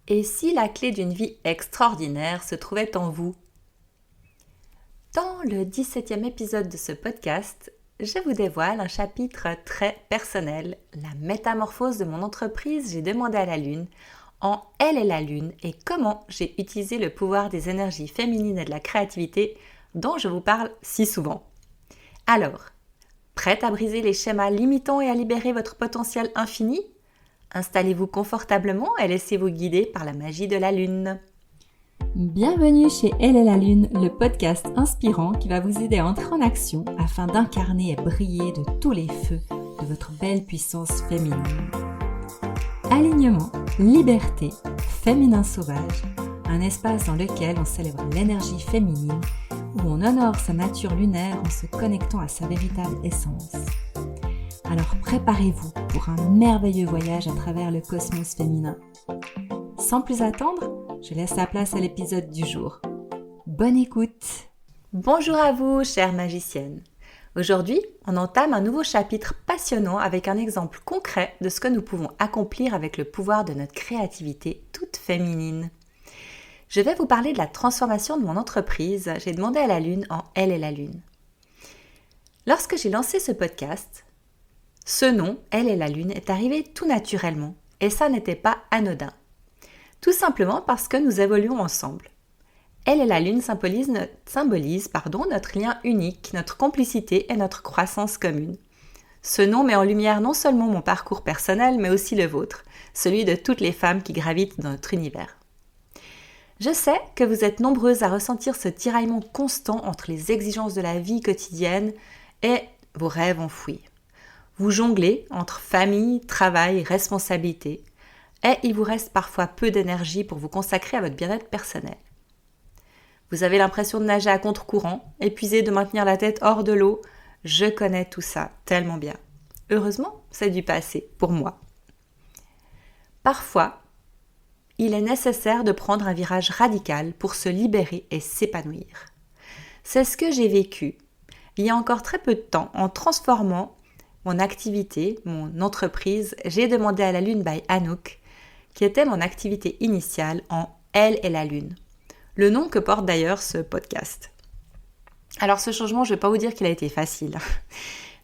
Et si la clé d'une vie extraordinaire se trouvait en vous? Dans le 17e épisode de ce podcast, je vous dévoile un chapitre très personnel, la métamorphose de mon entreprise J'ai demandé à la Lune, en Elle et la Lune et comment j'ai utilisé le pouvoir des énergies féminines et de la créativité dont je vous parle si souvent. Alors, prête à briser les schémas limitants et à libérer votre potentiel infini? Installez-vous confortablement et laissez-vous guider par la magie de la Lune. Bienvenue chez Elle et la Lune, le podcast inspirant qui va vous aider à entrer en action afin d'incarner et briller de tous les feux de votre belle puissance féminine. Alignement, liberté, féminin sauvage, un espace dans lequel on célèbre l'énergie féminine, où on honore sa nature lunaire en se connectant à sa véritable essence. Alors préparez-vous pour un merveilleux voyage à travers le cosmos féminin. Sans plus attendre, je laisse la place à l'épisode du jour. Bonne écoute! Bonjour à vous, chère magicienne. Aujourd'hui, on entame un nouveau chapitre passionnant avec un exemple concret de ce que nous pouvons accomplir avec le pouvoir de notre créativité toute féminine. Je vais vous parler de la transformation de mon entreprise J'ai demandé à la Lune en Elle et la Lune. Lorsque j'ai lancé ce podcast, ce nom, Elle et la Lune, est arrivé tout naturellement et ça n'était pas anodin. Tout simplement parce que nous évoluons ensemble. Elle et la Lune symbolisent notre lien unique, notre complicité et notre croissance commune. Ce nom met en lumière non seulement mon parcours personnel, mais aussi le vôtre, celui de toutes les femmes qui gravitent dans notre univers. Je sais que vous êtes nombreuses à ressentir ce tiraillement constant entre les exigences de la vie quotidienne et vos rêves enfouis. Vous jonglez entre famille, travail, responsabilité, et il vous reste parfois peu d'énergie pour vous consacrer à votre bien-être personnel. Vous avez l'impression de nager à contre-courant, épuisé de maintenir la tête hors de l'eau. Je connais tout ça tellement bien. Heureusement, c'est du passé pour moi. Parfois, il est nécessaire de prendre un virage radical pour se libérer et s'épanouir. C'est ce que j'ai vécu il y a encore très peu de temps en transformant mon activité, mon entreprise J'ai demandé à la Lune by Anouk, qui était mon activité initiale en Elle et la Lune. Le nom que porte d'ailleurs ce podcast. Alors ce changement, je ne vais pas vous dire qu'il a été facile.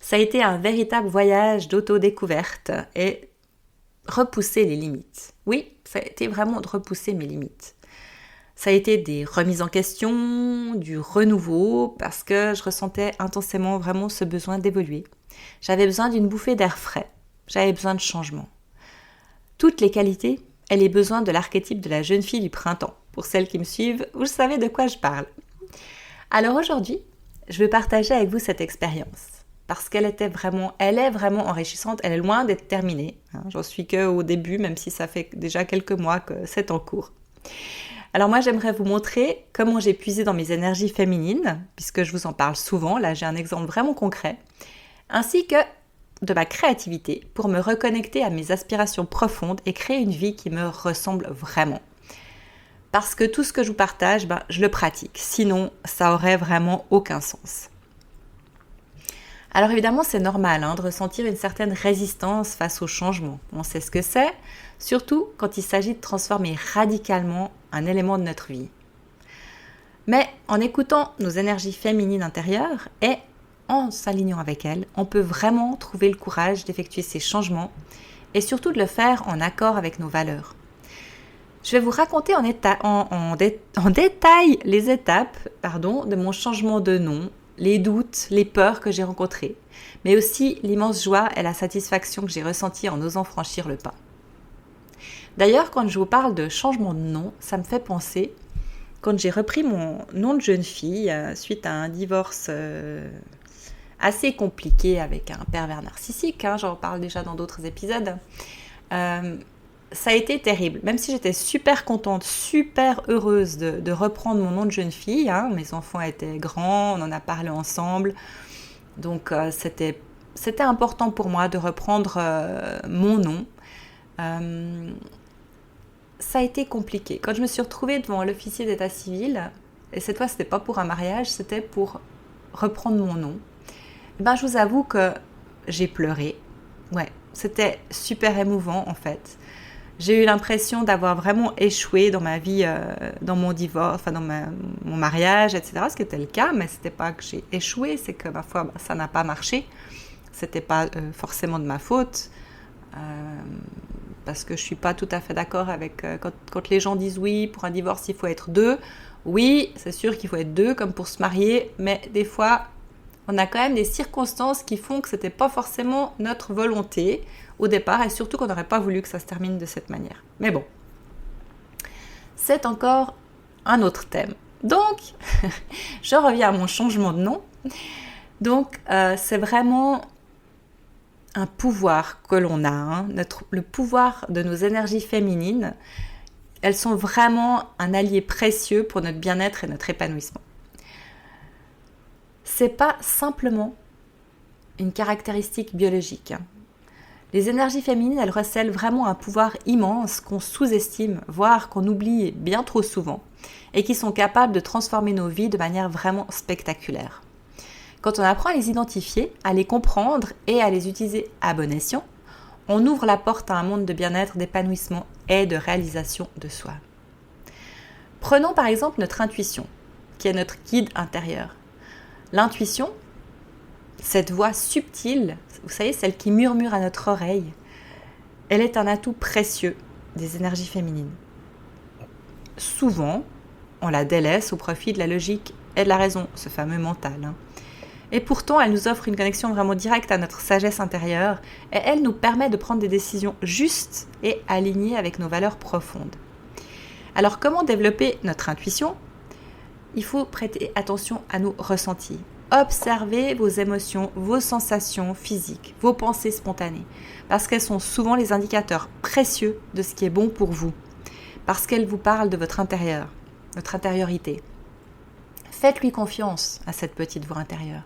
Ça a été un véritable voyage d'autodécouverte et repousser les limites. Oui, ça a été vraiment de repousser mes limites. Ça a été des remises en question, du renouveau, parce que je ressentais intensément vraiment ce besoin d'évoluer. J'avais besoin d'une bouffée d'air frais. J'avais besoin de changement. Toutes les qualités et les besoins de l'archétype de la jeune fille du printemps. Pour celles qui me suivent, vous savez de quoi je parle. Alors aujourd'hui, je vais partager avec vous cette expérience. Parce qu'elle est vraiment enrichissante. Elle est loin d'être terminée. J'en suis qu'au début, même si ça fait déjà quelques mois que c'est en cours. Alors moi, j'aimerais vous montrer comment j'ai puisé dans mes énergies féminines, puisque je vous en parle souvent. Là, j'ai un exemple vraiment concret. Ainsi que de ma créativité pour me reconnecter à mes aspirations profondes et créer une vie qui me ressemble vraiment. Parce que tout ce que je vous partage, je le pratique. Sinon, ça aurait vraiment aucun sens. Alors évidemment, c'est normal de ressentir une certaine résistance face au changement. On sait ce que c'est, surtout quand il s'agit de transformer radicalement un élément de notre vie. Mais en écoutant nos énergies féminines intérieures et en s'alignant avec elles, on peut vraiment trouver le courage d'effectuer ces changements et surtout de le faire en accord avec nos valeurs. Je vais vous raconter en détail les étapes de mon changement de nom, les doutes, les peurs que j'ai rencontrées, mais aussi l'immense joie et la satisfaction que j'ai ressentie en osant franchir le pas. D'ailleurs, quand je vous parle de changement de nom, ça me fait penser, quand j'ai repris mon nom de jeune fille suite à un divorce assez compliqué avec un pervers narcissique, j'en parle déjà dans d'autres épisodes, ça a été terrible. Même si j'étais super contente, super heureuse de reprendre mon nom de jeune fille, mes enfants étaient grands, on en a parlé ensemble, donc c'était important pour moi de reprendre mon nom. Ça a été compliqué. Quand je me suis retrouvée devant l'officier d'état civil, et cette fois c'était pas pour un mariage, c'était pour reprendre mon nom, je vous avoue que j'ai pleuré. Ouais, c'était super émouvant en fait. J'ai eu l'impression d'avoir vraiment échoué dans ma vie, dans mon divorce, enfin dans mon mariage, etc. Ce qui était le cas, mais c'était pas que j'ai échoué, c'est que ma foi, ça n'a pas marché. C'était pas forcément de ma faute, parce que je suis pas tout à fait d'accord avec quand les gens disent oui, pour un divorce il faut être 2. Oui, c'est sûr qu'il faut être 2 comme pour se marier, mais des fois on a quand même des circonstances qui font que c'était pas forcément notre volonté au départ, et surtout qu'on n'aurait pas voulu que ça se termine de cette manière. Mais bon, c'est encore un autre thème. Donc, je reviens à mon changement de nom. Donc, c'est vraiment un pouvoir que l'on a, le pouvoir de nos énergies féminines. Elles sont vraiment un allié précieux pour notre bien-être et notre épanouissement. C'est pas simplement une caractéristique biologique. Les énergies féminines, elles recèlent vraiment un pouvoir immense qu'on sous-estime, voire qu'on oublie bien trop souvent, et qui sont capables de transformer nos vies de manière vraiment spectaculaire. Quand on apprend à les identifier, à les comprendre et à les utiliser à bon escient, on ouvre la porte à un monde de bien-être, d'épanouissement et de réalisation de soi. Prenons par exemple notre intuition, qui est notre guide intérieur. L'intuition, cette voix subtile, vous savez, celle qui murmure à notre oreille, elle est un atout précieux des énergies féminines. Souvent, on la délaisse au profit de la logique et de la raison, ce fameux mental. Et pourtant, elle nous offre une connexion vraiment directe à notre sagesse intérieure et elle nous permet de prendre des décisions justes et alignées avec nos valeurs profondes. Alors, comment développer notre intuition ? Il faut prêter attention à nos ressentis. Observez vos émotions, vos sensations physiques, vos pensées spontanées, parce qu'elles sont souvent les indicateurs précieux de ce qui est bon pour vous, parce qu'elles vous parlent de votre intérieur, votre intériorité. Faites-lui confiance à cette petite voix intérieure,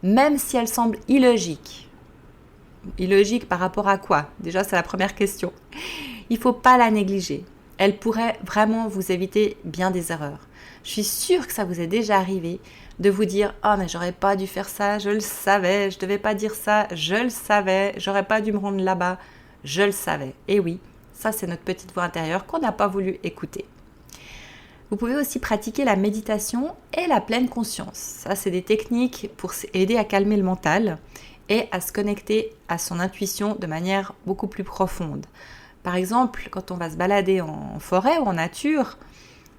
même si elle semble illogique. Illogique par rapport à quoi ? Déjà, c'est la première question. Il ne faut pas la négliger. Elle pourrait vraiment vous éviter bien des erreurs. Je suis sûre que ça vous est déjà arrivé de vous dire « Oh, mais j'aurais pas dû faire ça, je le savais, je devais pas dire ça, je le savais, j'aurais pas dû me rendre là-bas, je le savais. » Et oui, ça c'est notre petite voix intérieure qu'on n'a pas voulu écouter. Vous pouvez aussi pratiquer la méditation et la pleine conscience. Ça, c'est des techniques pour aider à calmer le mental et à se connecter à son intuition de manière beaucoup plus profonde. Par exemple, quand on va se balader en forêt ou en nature,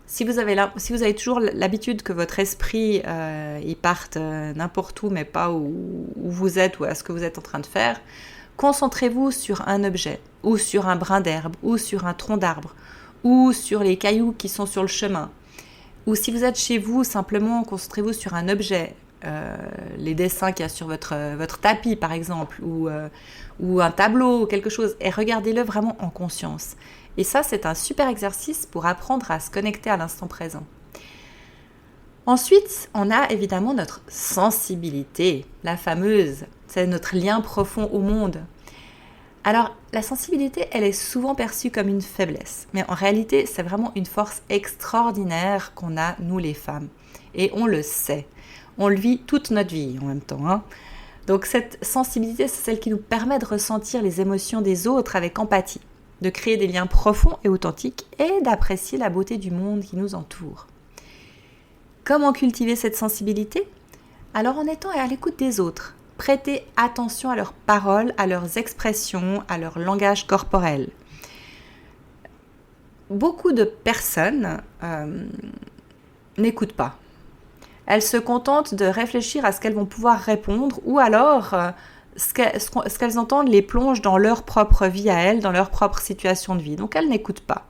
si vous avez toujours l'habitude que votre esprit il parte n'importe où, mais pas où vous êtes ou à ce que vous êtes en train de faire, concentrez-vous sur un objet, ou sur un brin d'herbe, ou sur un tronc d'arbre, ou sur les cailloux qui sont sur le chemin. Ou si vous êtes chez vous, simplement concentrez-vous sur un objet, les dessins qu'il y a sur votre tapis par exemple, ou un tableau, ou quelque chose, et regardez-le vraiment en conscience. Et ça, c'est un super exercice pour apprendre à se connecter à l'instant présent. Ensuite, on a évidemment notre sensibilité, la fameuse, c'est notre lien profond au monde. Alors, la sensibilité, elle est souvent perçue comme une faiblesse, mais en réalité, c'est vraiment une force extraordinaire qu'on a, nous les femmes. Et on le sait, on le vit toute notre vie en même temps. Donc cette sensibilité, c'est celle qui nous permet de ressentir les émotions des autres avec empathie, de créer des liens profonds et authentiques et d'apprécier la beauté du monde qui nous entoure. Comment cultiver cette sensibilité ? Alors en étant à l'écoute des autres, prêtez attention à leurs paroles, à leurs expressions, à leur langage corporel. Beaucoup de personnes n'écoutent pas. Elles se contentent de réfléchir à ce qu'elles vont pouvoir répondre ou alors ce qu'elles entendent les plonge dans leur propre vie à elles, dans leur propre situation de vie. Donc elles n'écoutent pas.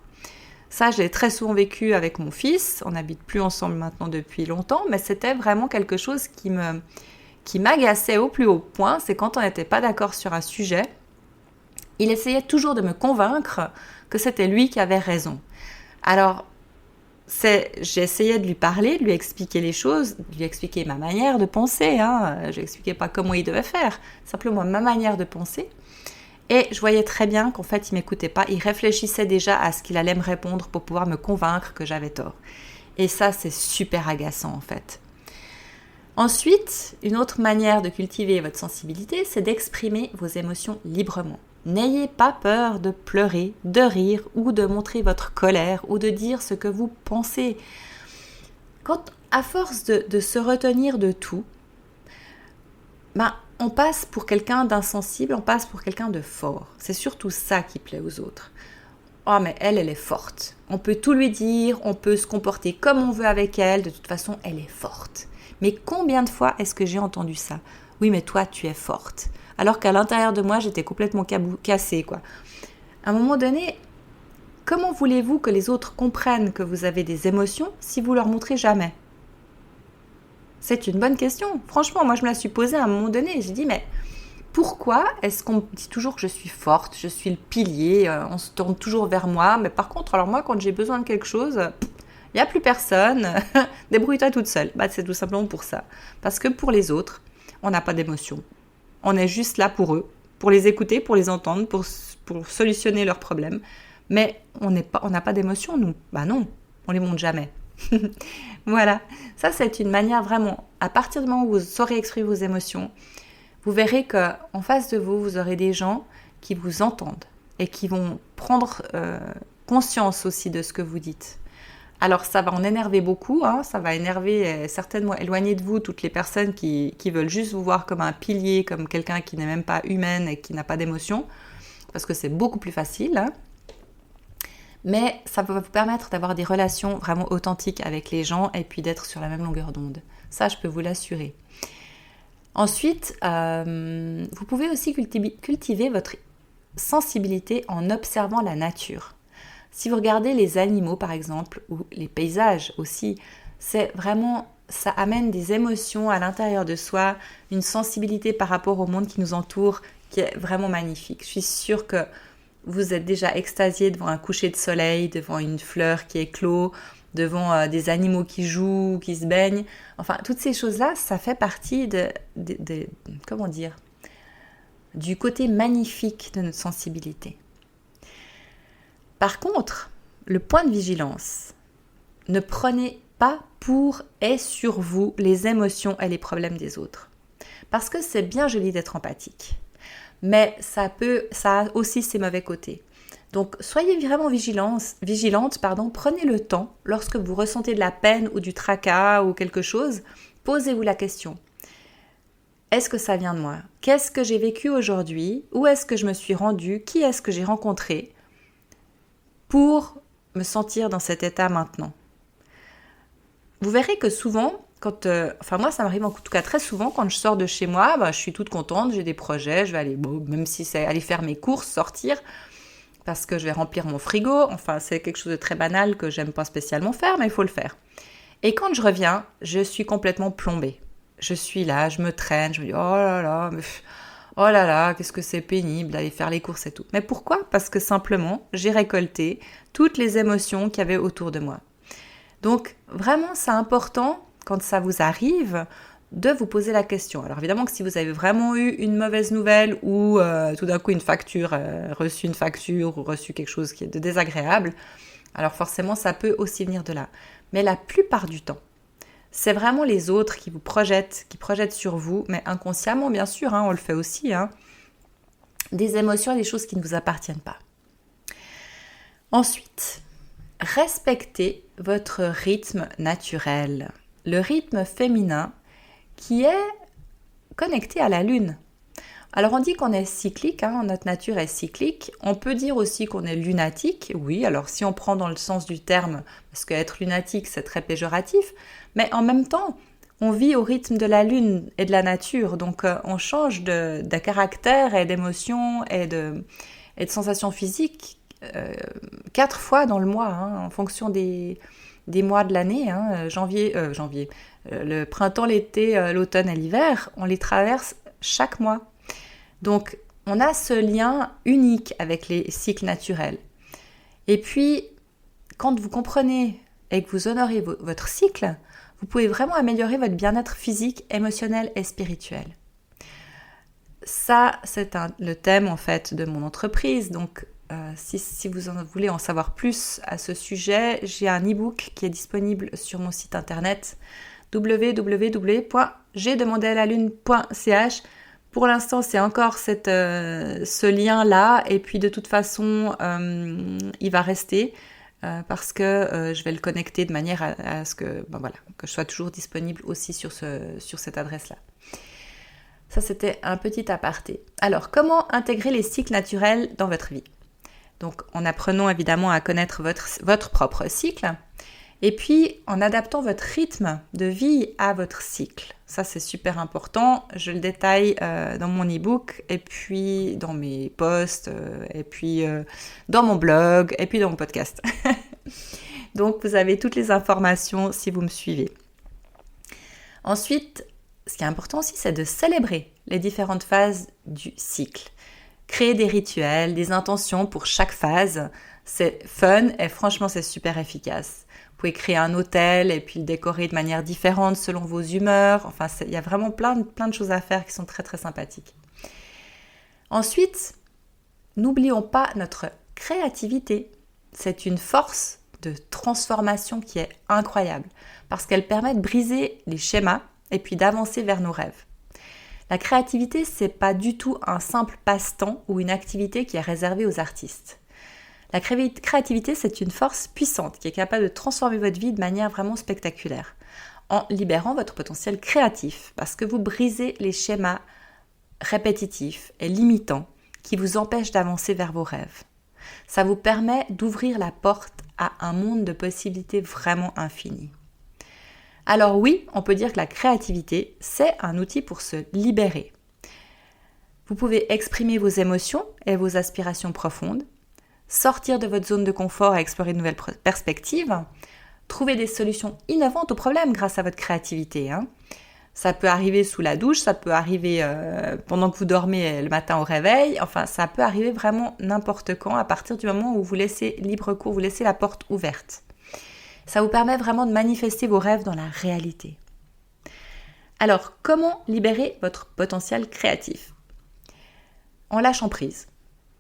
Ça, je l'ai très souvent vécu avec mon fils. On n'habite plus ensemble maintenant depuis longtemps, mais c'était vraiment quelque chose qui m'agaçait au plus haut point. C'est quand on n'était pas d'accord sur un sujet, il essayait toujours de me convaincre que c'était lui qui avait raison. Alors, j'essayais de lui parler, de lui expliquer les choses, de lui expliquer ma manière de penser. Je n'expliquais pas comment il devait faire, simplement ma manière de penser. Et je voyais très bien qu'en fait, il ne m'écoutait pas. Il réfléchissait déjà à ce qu'il allait me répondre pour pouvoir me convaincre que j'avais tort. Et ça, c'est super agaçant en fait. Ensuite, une autre manière de cultiver votre sensibilité, c'est d'exprimer vos émotions librement. N'ayez pas peur de pleurer, de rire ou de montrer votre colère ou de dire ce que vous pensez. Quand, à force de se retenir de tout, on passe pour quelqu'un d'insensible, on passe pour quelqu'un de fort. C'est surtout ça qui plaît aux autres. Oh mais elle est forte. On peut tout lui dire, on peut se comporter comme on veut avec elle, de toute façon elle est forte. Mais combien de fois est-ce que j'ai entendu ça ? Oui mais toi tu es forte. Alors qu'à l'intérieur de moi j'étais complètement cassée quoi. À un moment donné, comment voulez-vous que les autres comprennent que vous avez des émotions si vous leur montrez jamais ? C'est une bonne question. Franchement, moi je me la suis posée à un moment donné. J'ai dit mais pourquoi est-ce qu'on me dit toujours que je suis forte, je suis le pilier, on se tourne toujours vers moi, mais par contre, alors moi, quand j'ai besoin de quelque chose, il n'y a plus personne, débrouille-toi toute seule. C'est tout simplement pour ça. Parce que pour les autres, on n'a pas d'émotion. On est juste là pour eux, pour les écouter, pour les entendre, pour solutionner leurs problèmes. Mais on n'a pas d'émotion, nous. Non, on les montre jamais. Voilà, ça c'est une manière vraiment, à partir du moment où vous saurez exprimer vos émotions, vous verrez qu'en face de vous, vous aurez des gens qui vous entendent et qui vont prendre conscience aussi de ce que vous dites. Alors ça va en énerver beaucoup, ça va énerver certainement, éloigner de vous toutes les personnes qui veulent juste vous voir comme un pilier, comme quelqu'un qui n'est même pas humaine et qui n'a pas d'émotion, parce que c'est beaucoup plus facile. Mais ça va vous permettre d'avoir des relations vraiment authentiques avec les gens et puis d'être sur la même longueur d'onde. Ça, je peux vous l'assurer. Ensuite, vous pouvez aussi cultiver votre sensibilité en observant la nature. Si vous regardez les animaux, par exemple, ou les paysages aussi, c'est vraiment, ça amène des émotions à l'intérieur de soi, une sensibilité par rapport au monde qui nous entoure qui est vraiment magnifique. Je suis sûre que vous êtes déjà extasié devant un coucher de soleil, devant une fleur qui éclot, devant des animaux qui jouent, qui se baignent. Enfin, toutes ces choses-là, ça fait partie comment dire, du côté magnifique de notre sensibilité. Par contre, le point de vigilance, ne prenez pas pour et sur vous les émotions et les problèmes des autres. Parce que c'est bien joli d'être empathique. Mais ça a aussi ses mauvais côtés. Donc, soyez vraiment vigilante, prenez le temps, lorsque vous ressentez de la peine ou du tracas ou quelque chose, posez-vous la question. Est-ce que ça vient de moi ? Qu'est-ce que j'ai vécu aujourd'hui ? Où est-ce que je me suis rendue ? Qui est-ce que j'ai rencontré pour me sentir dans cet état maintenant ? Vous verrez que souvent, moi ça m'arrive en tout cas très souvent quand je sors de chez moi, je suis toute contente, j'ai des projets, je vais aller, même si c'est aller faire mes courses, sortir, parce que je vais remplir mon frigo, enfin c'est quelque chose de très banal que j'aime pas spécialement faire, mais il faut le faire. Et quand je reviens, je suis complètement plombée. Je suis là, je me traîne, je me dis oh là là, qu'est-ce que c'est pénible d'aller faire les courses et tout. Mais pourquoi ? Parce que simplement, j'ai récolté toutes les émotions qu'il y avait autour de moi. Donc vraiment, c'est important, quand ça vous arrive, de vous poser la question. Alors évidemment que si vous avez vraiment eu une mauvaise nouvelle ou tout d'un coup reçu une facture ou reçu quelque chose qui est de désagréable, alors forcément ça peut aussi venir de là. Mais la plupart du temps, c'est vraiment les autres qui projettent sur vous, mais inconsciemment bien sûr, on le fait aussi, des émotions et des choses qui ne vous appartiennent pas. Ensuite, respectez votre rythme naturel. Le rythme féminin qui est connecté à la lune. Alors on dit qu'on est cyclique, notre nature est cyclique. On peut dire aussi qu'on est lunatique. Oui, alors si on prend dans le sens du terme, parce qu'être lunatique c'est très péjoratif, mais en même temps, on vit au rythme de la lune et de la nature. Donc on change de caractère et d'émotions et de sensations physiques 4 fois dans le mois, en fonction des mois de l'année, janvier, le printemps, l'été, l'automne et l'hiver, on les traverse chaque mois. Donc, on a ce lien unique avec les cycles naturels. Et puis, quand vous comprenez et que vous honorez votre cycle, vous pouvez vraiment améliorer votre bien-être physique, émotionnel et spirituel. Ça, c'est le thème en fait de mon entreprise. Donc, si vous en voulez en savoir plus à ce sujet, j'ai un e-book qui est disponible sur mon site internet www.jdemandealalune.ch Pour l'instant, c'est encore ce lien-là, et puis de toute façon, il va rester parce que je vais le connecter de manière à ce que, que je sois toujours disponible aussi sur cette adresse-là. Ça, c'était un petit aparté. Alors, comment intégrer les cycles naturels dans votre vie ? Donc, en apprenant évidemment à connaître votre propre cycle, et puis en adaptant votre rythme de vie à votre cycle. Ça, c'est super important. Je le détaille dans mon e-book, et puis dans mes posts, et puis dans mon blog, et puis dans mon podcast. Donc, vous avez toutes les informations si vous me suivez. Ensuite, ce qui est important aussi, c'est de célébrer les différentes phases du cycle. Créer des rituels, des intentions pour chaque phase, c'est fun et franchement, c'est super efficace. Vous pouvez créer un hôtel et puis le décorer de manière différente selon vos humeurs. Enfin, il y a vraiment plein de choses à faire qui sont très, très sympathiques. Ensuite, n'oublions pas notre créativité. C'est une force de transformation qui est incroyable parce qu'elle permet de briser les schémas et puis d'avancer vers nos rêves. La créativité, c'est pas du tout un simple passe-temps ou une activité qui est réservée aux artistes. La créativité, c'est une force puissante qui est capable de transformer votre vie de manière vraiment spectaculaire en libérant votre potentiel créatif parce que vous brisez les schémas répétitifs et limitants qui vous empêchent d'avancer vers vos rêves. Ça vous permet d'ouvrir la porte à un monde de possibilités vraiment infinies. Alors oui, on peut dire que la créativité, c'est un outil pour se libérer. Vous pouvez exprimer vos émotions et vos aspirations profondes, sortir de votre zone de confort et explorer de nouvelles perspectives, trouver des solutions innovantes aux problèmes grâce à votre créativité. Ça peut arriver sous la douche, ça peut arriver pendant que vous dormez le matin au réveil, enfin ça peut arriver vraiment n'importe quand à partir du moment où vous laissez libre cours, vous laissez la porte ouverte. Ça vous permet vraiment de manifester vos rêves dans la réalité. Alors, comment libérer votre potentiel créatif ? En lâchant prise.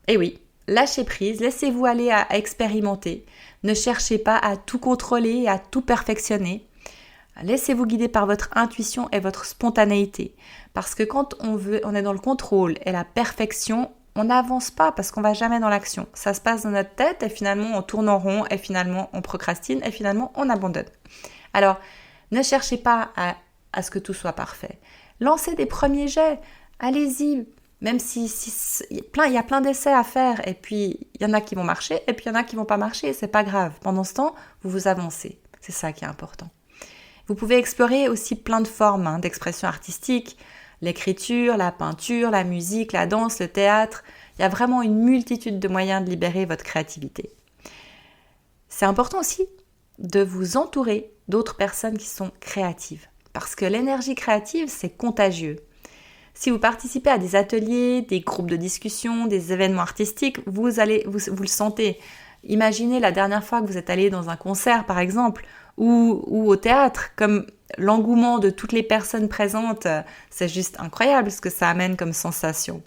Eh oui, lâchez prise, laissez-vous aller à expérimenter. Ne cherchez pas à tout contrôler et à tout perfectionner. Laissez-vous guider par votre intuition et votre spontanéité. Parce que quand on est dans le contrôle et la perfection, on n'avance pas parce qu'on ne va jamais dans l'action. Ça se passe dans notre tête et finalement on tourne en rond et finalement on procrastine et finalement on abandonne. Alors, ne cherchez pas à ce que tout soit parfait. Lancez des premiers jets. Allez-y, même si il y a plein d'essais à faire et puis il y en a qui vont marcher et puis il y en a qui ne vont pas marcher. C'est pas grave. Pendant ce temps, vous avancez. C'est ça qui est important. Vous pouvez explorer aussi plein de formes d'expression artistique. L'écriture, la peinture, la musique, la danse, le théâtre. Il y a vraiment une multitude de moyens de libérer votre créativité. C'est important aussi de vous entourer d'autres personnes qui sont créatives. Parce que l'énergie créative, c'est contagieux. Si vous participez à des ateliers, des groupes de discussion, des événements artistiques, vous le sentez. Imaginez la dernière fois que vous êtes allé dans un concert, par exemple, ou au théâtre, comme l'engouement de toutes les personnes présentes, c'est juste incroyable ce que ça amène comme sensation.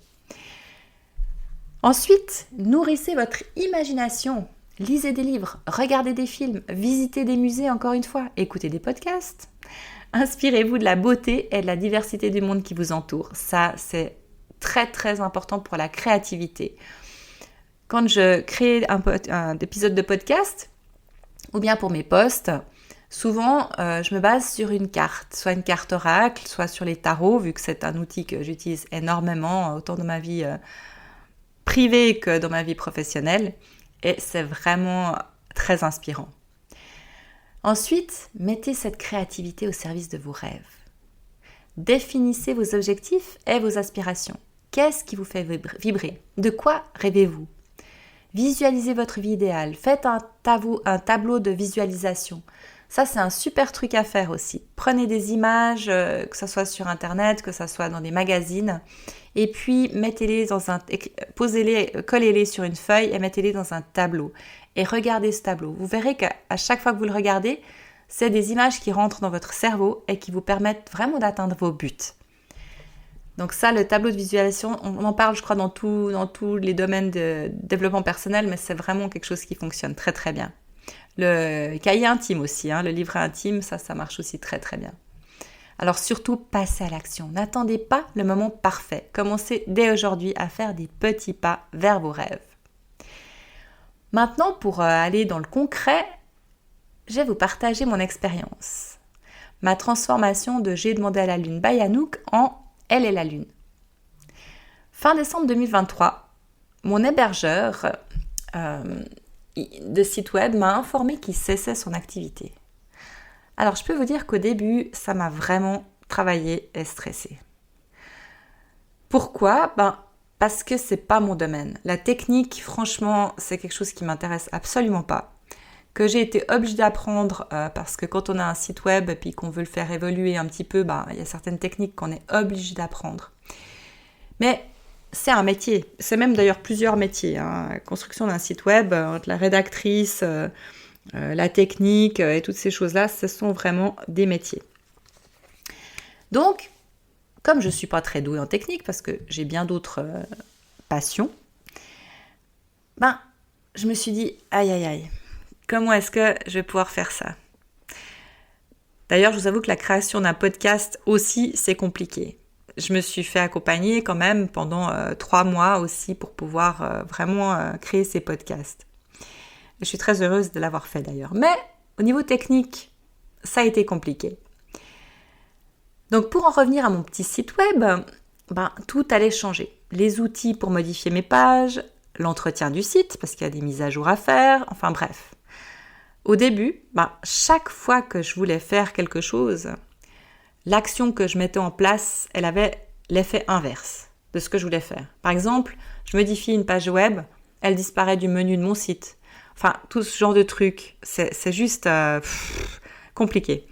Ensuite, nourrissez votre imagination. Lisez des livres, regardez des films, visitez des musées encore une fois, écoutez des podcasts. Inspirez-vous de la beauté et de la diversité du monde qui vous entoure. Ça, c'est très très important pour la créativité. Quand je crée un épisode de podcast, ou bien pour mes posts, souvent, je me base sur une carte, soit une carte oracle, soit sur les tarots, vu que c'est un outil que j'utilise énormément, autant dans ma vie privée que dans ma vie professionnelle. Et c'est vraiment très inspirant. Ensuite, mettez cette créativité au service de vos rêves. Définissez vos objectifs et vos aspirations. Qu'est-ce qui vous fait vibrer ? De quoi rêvez-vous ? Visualisez votre vie idéale. Faites un tableau de visualisation. Ça, c'est un super truc à faire aussi. Prenez des images, que ce soit sur Internet, que ce soit dans des magazines, et puis posez-les, collez-les sur une feuille et mettez-les dans un tableau. Et regardez ce tableau. Vous verrez qu'à chaque fois que vous le regardez, c'est des images qui rentrent dans votre cerveau et qui vous permettent vraiment d'atteindre vos buts. Donc ça, le tableau de visualisation, on en parle, je crois, dans tous les domaines de développement personnel, mais c'est vraiment quelque chose qui fonctionne très très bien. Le cahier intime aussi, le livret intime, ça marche aussi très très bien. Alors surtout, passez à l'action. N'attendez pas le moment parfait. Commencez dès aujourd'hui à faire des petits pas vers vos rêves. Maintenant, pour aller dans le concret, je vais vous partager mon expérience. Ma transformation de J'ai demandé à la Lune by Anouk en Elle et la Lune. Fin décembre 2023, mon hébergeur de site web m'a informé qu'il cessait son activité. Alors, je peux vous dire qu'au début, ça m'a vraiment travaillé et stressé. Pourquoi ? Parce que c'est pas mon domaine. La technique, franchement, c'est quelque chose qui m'intéresse absolument pas. Que j'ai été obligée d'apprendre parce que quand on a un site web et puis qu'on veut le faire évoluer un petit peu, il y a certaines techniques qu'on est obligé d'apprendre. Mais c'est un métier. C'est même d'ailleurs plusieurs métiers. La construction d'un site web, entre la rédactrice, la technique et toutes ces choses-là, ce sont vraiment des métiers. Donc, comme je ne suis pas très douée en technique, parce que j'ai bien d'autres passions, je me suis dit, aïe, comment est-ce que je vais pouvoir faire ça ? D'ailleurs, je vous avoue que la création d'un podcast aussi, c'est compliqué. Je me suis fait accompagner quand même pendant 3 mois aussi pour pouvoir vraiment créer ces podcasts. Je suis très heureuse de l'avoir fait d'ailleurs. Mais au niveau technique, ça a été compliqué. Donc pour en revenir à mon petit site web, tout allait changer. Les outils pour modifier mes pages, l'entretien du site, parce qu'il y a des mises à jour à faire, enfin bref. Au début, chaque fois que je voulais faire quelque chose, l'action que je mettais en place, elle avait l'effet inverse de ce que je voulais faire. Par exemple, je modifie une page web, elle disparaît du menu de mon site. Enfin, tout ce genre de trucs, c'est juste compliqué.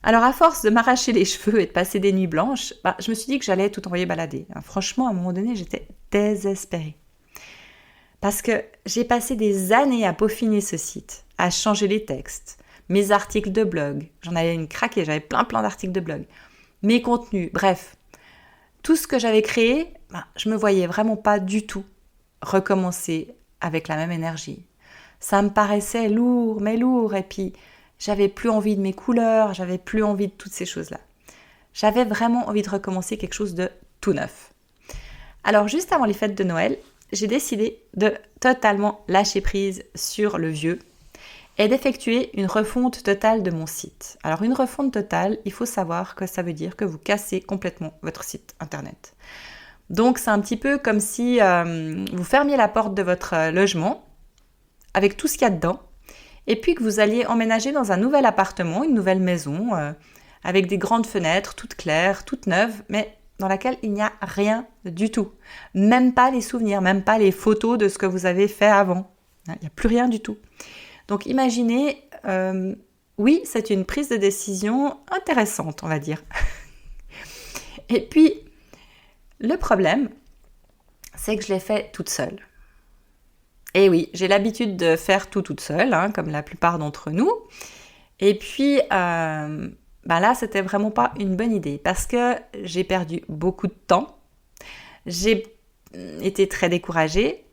Alors, à force de m'arracher les cheveux et de passer des nuits blanches, je me suis dit que j'allais tout envoyer balader. Franchement, à un moment donné, j'étais désespérée. Parce que j'ai passé des années à peaufiner ce site, à changer les textes, mes articles de blog. J'en avais une craquée, j'avais plein d'articles de blog. Mes contenus, bref. Tout ce que j'avais créé, je me voyais vraiment pas du tout recommencer avec la même énergie. Ça me paraissait lourd, et puis j'avais plus envie de mes couleurs, j'avais plus envie de toutes ces choses-là. J'avais vraiment envie de recommencer quelque chose de tout neuf. Alors juste avant les fêtes de Noël, j'ai décidé de totalement lâcher prise sur le vieux et d'effectuer une refonte totale de mon site. Alors une refonte totale, il faut savoir que ça veut dire que vous cassez complètement votre site internet. Donc c'est un petit peu comme si vous fermiez la porte de votre logement avec tout ce qu'il y a dedans, et puis que vous alliez emménager dans un nouvel appartement, une nouvelle maison, avec des grandes fenêtres, toutes claires, toutes neuves, mais dans laquelle il n'y a rien du tout. Même pas les souvenirs, même pas les photos de ce que vous avez fait avant. Il n'y a plus rien du tout. Donc imaginez, oui, c'est une prise de décision intéressante, on va dire. Et puis, le problème, c'est que je l'ai fait toute seule. Et oui, j'ai l'habitude de faire tout toute seule, comme la plupart d'entre nous. Et puis, là, c'était vraiment pas une bonne idée parce que j'ai perdu beaucoup de temps. J'ai été très découragée.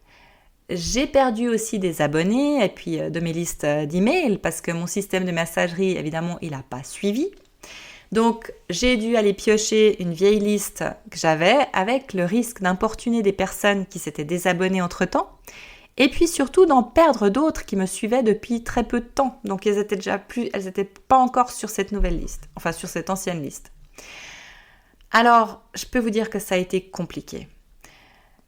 J'ai perdu aussi des abonnés et puis de mes listes d'emails parce que mon système de messagerie, évidemment, il n'a pas suivi. Donc, j'ai dû aller piocher une vieille liste que j'avais avec le risque d'importuner des personnes qui s'étaient désabonnées entre-temps. Et puis surtout d'en perdre d'autres qui me suivaient depuis très peu de temps. Donc elles étaient pas encore sur cette nouvelle liste, enfin sur cette ancienne liste. Alors, je peux vous dire que ça a été compliqué.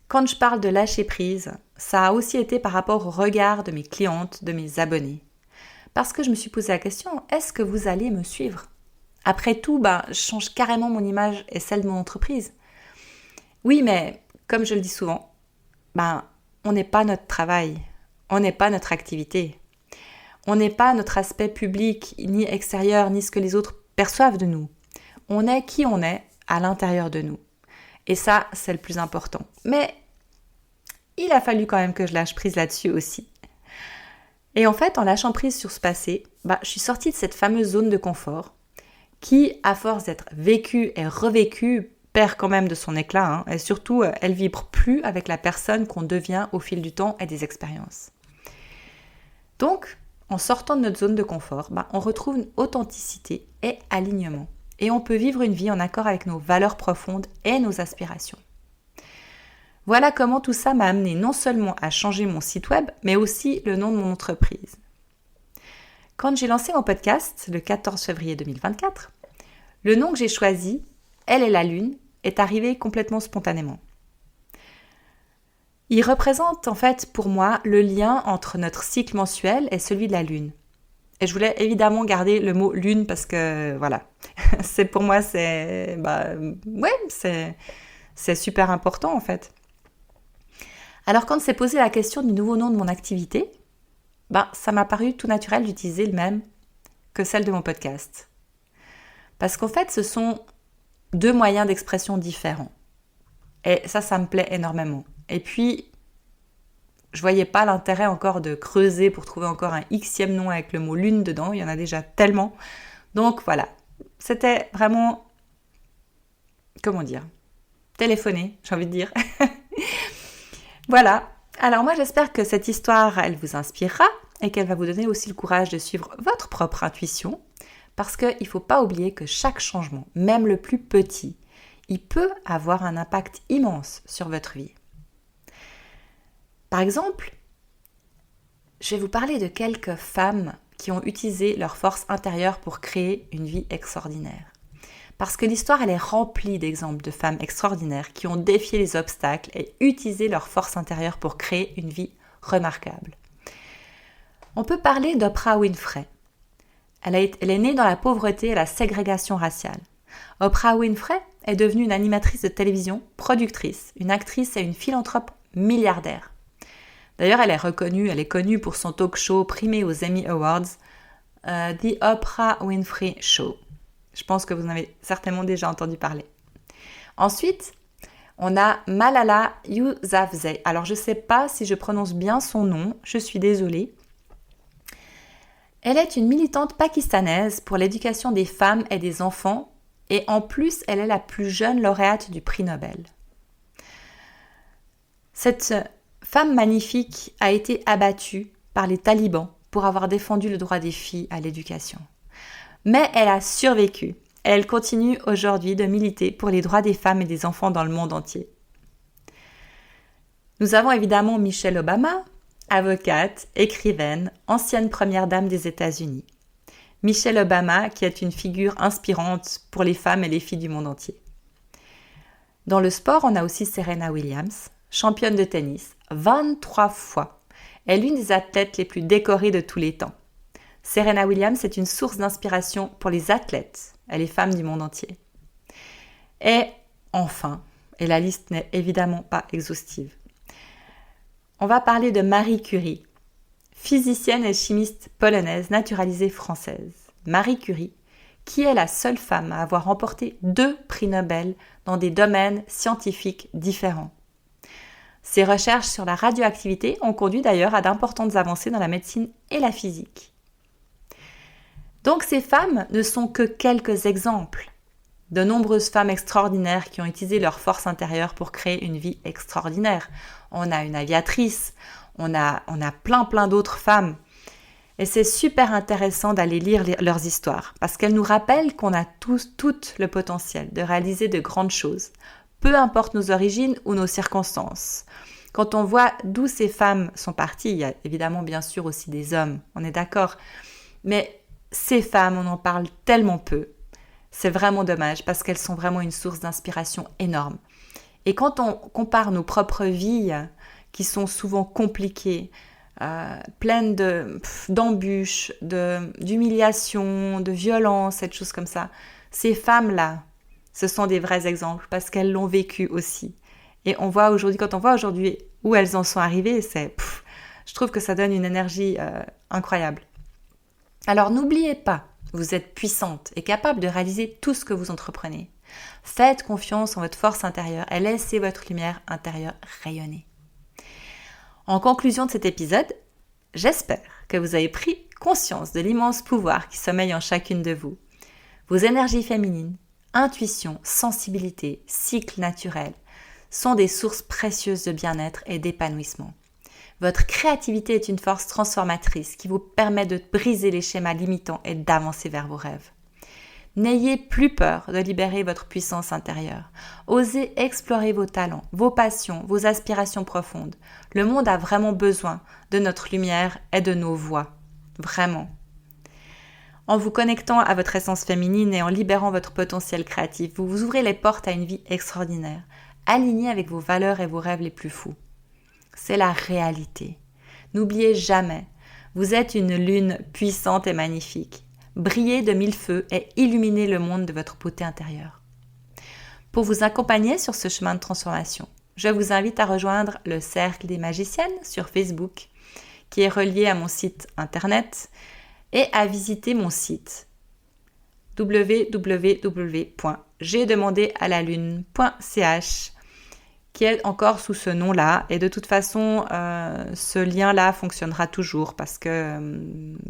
Quand je parle de lâcher prise, ça a aussi été par rapport au regard de mes clientes, de mes abonnés. Parce que je me suis posé la question, est-ce que vous allez me suivre ? Après tout, je change carrément mon image et celle de mon entreprise. Oui, mais comme je le dis souvent, on n'est pas notre travail, on n'est pas notre activité. On n'est pas notre aspect public, ni extérieur, ni ce que les autres perçoivent de nous. On est qui on est à l'intérieur de nous. Et ça, c'est le plus important. Mais il a fallu quand même que je lâche prise là-dessus aussi. Et en fait, en lâchant prise sur ce passé, je suis sortie de cette fameuse zone de confort qui, à force d'être vécue et revécue, perd quand même de son éclat, et surtout, elle vibre plus avec la personne qu'on devient au fil du temps et des expériences. Donc, en sortant de notre zone de confort, on retrouve une authenticité et alignement. et on peut vivre une vie en accord avec nos valeurs profondes et nos aspirations. Voilà comment tout ça m'a amené non seulement à changer mon site web, mais aussi le nom de mon entreprise. Quand j'ai lancé mon podcast, le 14 février 2024, le nom que j'ai choisi, Elle et la Lune, est arrivé complètement spontanément. Il représente en fait pour moi le lien entre notre cycle mensuel et celui de la Lune. Et je voulais évidemment garder le mot Lune parce que voilà, pour moi c'est super important en fait. Alors quand s'est posé la question du nouveau nom de mon activité, ça m'a paru tout naturel d'utiliser le même que celle de mon podcast. Parce qu'en fait, ce sont deux moyens d'expression différents. Et ça me plaît énormément. Et puis, je voyais pas l'intérêt encore de creuser pour trouver encore un Xème nom avec le mot lune dedans. Il y en a déjà tellement. Donc voilà, c'était vraiment, téléphoner, j'ai envie de dire. Voilà. Alors moi, j'espère que cette histoire, elle vous inspirera et qu'elle va vous donner aussi le courage de suivre votre propre intuition. Parce qu'il ne faut pas oublier que chaque changement, même le plus petit, il peut avoir un impact immense sur votre vie. Par exemple, je vais vous parler de quelques femmes qui ont utilisé leur force intérieure pour créer une vie extraordinaire. Parce que l'histoire, elle est remplie d'exemples de femmes extraordinaires qui ont défié les obstacles et utilisé leur force intérieure pour créer une vie remarquable. On peut parler d'Oprah Winfrey. Elle est née dans la pauvreté et la ségrégation raciale. Oprah Winfrey est devenue une animatrice de télévision, productrice, une actrice et une philanthrope milliardaire. D'ailleurs, elle est connue pour son talk show primé aux Emmy Awards, The Oprah Winfrey Show. Je pense que vous en avez certainement déjà entendu parler. Ensuite, on a Malala Yousafzai. Alors, je ne sais pas si je prononce bien son nom, je suis désolée. Elle est une militante pakistanaise pour l'éducation des femmes et des enfants et en plus, elle est la plus jeune lauréate du prix Nobel. Cette femme magnifique a été abattue par les talibans pour avoir défendu le droit des filles à l'éducation. Mais elle a survécu et elle continue aujourd'hui de militer pour les droits des femmes et des enfants dans le monde entier. Nous avons évidemment Michelle Obama, avocate, écrivaine, ancienne première dame des États-Unis. Michelle Obama, qui est une figure inspirante pour les femmes et les filles du monde entier. Dans le sport, on a aussi Serena Williams, championne de tennis, 23 fois. Elle est l'une des athlètes les plus décorées de tous les temps. Serena Williams est une source d'inspiration pour les athlètes et les femmes du monde entier. Et enfin, et la liste n'est évidemment pas exhaustive, on va parler de Marie Curie, physicienne et chimiste polonaise naturalisée française. Marie Curie, qui est la seule femme à avoir remporté 2 prix Nobel dans des domaines scientifiques différents. Ses recherches sur la radioactivité ont conduit d'ailleurs à d'importantes avancées dans la médecine et la physique. Donc ces femmes ne sont que quelques exemples de nombreuses femmes extraordinaires qui ont utilisé leur force intérieure pour créer une vie extraordinaire. On a une aviatrice, on a plein d'autres femmes. Et c'est super intéressant d'aller lire leurs histoires parce qu'elles nous rappellent qu'on a tous toutes le potentiel de réaliser de grandes choses, peu importe nos origines ou nos circonstances. Quand on voit d'où ces femmes sont parties, il y a évidemment bien sûr aussi des hommes, on est d'accord, mais ces femmes, on en parle tellement peu. C'est vraiment dommage parce qu'elles sont vraiment une source d'inspiration énorme. Et quand on compare nos propres vies, qui sont souvent compliquées, pleines d'embûches, d'humiliations, de violences, et de choses comme ça, ces femmes-là, ce sont des vrais exemples parce qu'elles l'ont vécu aussi. Et quand on voit aujourd'hui où elles en sont arrivées, je trouve que ça donne une énergie incroyable. Alors n'oubliez pas, vous êtes puissante et capable de réaliser tout ce que vous entreprenez. Faites confiance en votre force intérieure et laissez votre lumière intérieure rayonner. En conclusion de cet épisode, j'espère que vous avez pris conscience de l'immense pouvoir qui sommeille en chacune de vous. Vos énergies féminines, intuition, sensibilité, cycle naturel sont des sources précieuses de bien-être et d'épanouissement. Votre créativité est une force transformatrice qui vous permet de briser les schémas limitants et d'avancer vers vos rêves. N'ayez plus peur de libérer votre puissance intérieure. Osez explorer vos talents, vos passions, vos aspirations profondes. Le monde a vraiment besoin de notre lumière et de nos voix. Vraiment. En vous connectant à votre essence féminine et en libérant votre potentiel créatif, vous vous ouvrez les portes à une vie extraordinaire, alignée avec vos valeurs et vos rêves les plus fous. C'est la réalité. N'oubliez jamais, vous êtes une lune puissante et magnifique. Brillez de mille feux et illuminez le monde de votre beauté intérieure. Pour vous accompagner sur ce chemin de transformation, je vous invite à rejoindre le Cercle des Magiciennes sur Facebook, qui est relié à mon site internet, et à visiter mon site www.jdemandealalune.ch qui est encore sous ce nom-là. Et de toute façon, ce lien-là fonctionnera toujours parce que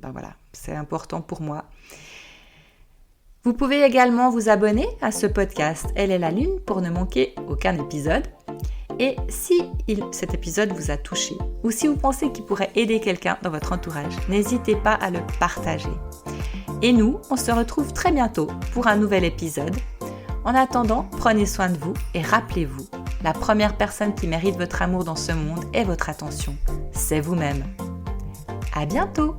voilà, c'est important pour moi. Vous pouvez également vous abonner à ce podcast Elle est la Lune pour ne manquer aucun épisode. Et si cet épisode vous a touché ou si vous pensez qu'il pourrait aider quelqu'un dans votre entourage, n'hésitez pas à le partager. Et nous, on se retrouve très bientôt pour un nouvel épisode. En attendant, prenez soin de vous et rappelez-vous, la première personne qui mérite votre amour dans ce monde et votre attention, c'est vous-même. À bientôt!